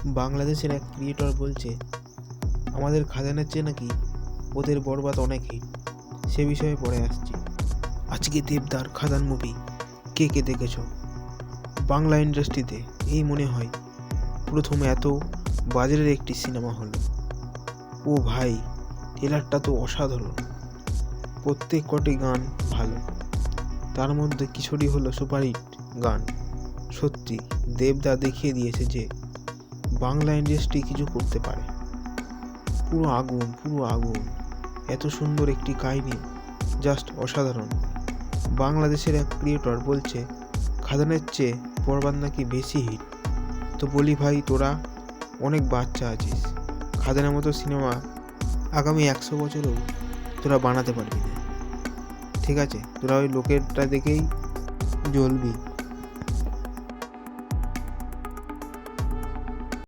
বাংলাদেশের এক ক্রিয়েটর বলছে আমাদের খাদানের চেয়ে নাকি ওদের বরবাদ অনেক হিট। সে বিষয়ে পরে আসছি। আজকে দেবদার খাদান মুভি কে কে দেখেছ? বাংলা ইন্ডাস্ট্রিতে এই মনে হয় প্রথম এত বাজারের একটি সিনেমা হলো। ও ভাই, ট্রেলারটা তো অসাধারণ। প্রত্যেক কটি গান ভালো, তার মধ্যে কিছুটি হলো সুপারহিট গান। সত্যি দেবদা দেখিয়ে দিয়েছে যে বাংলা ইন্ডাস্ট্রি কিছু করতে পারে। পুরো আগুন, পুরো আগুন। এত সুন্দর একটি কাহিনী, জাস্ট অসাধারণ। বাংলাদেশের এক ক্রিয়েটর বলছে খাদানের চেয়ে বরবাদ নাকি বেশি হিট। তো বলি ভাই, তোরা অনেক বাচ্চা আছিস, খাদানের মতো সিনেমা আগামী 100 বছরেও তোরা বানাতে পারবি না। ঠিক আছে, তোরা ওই লোকেরটা দেখেই জ্বলবি।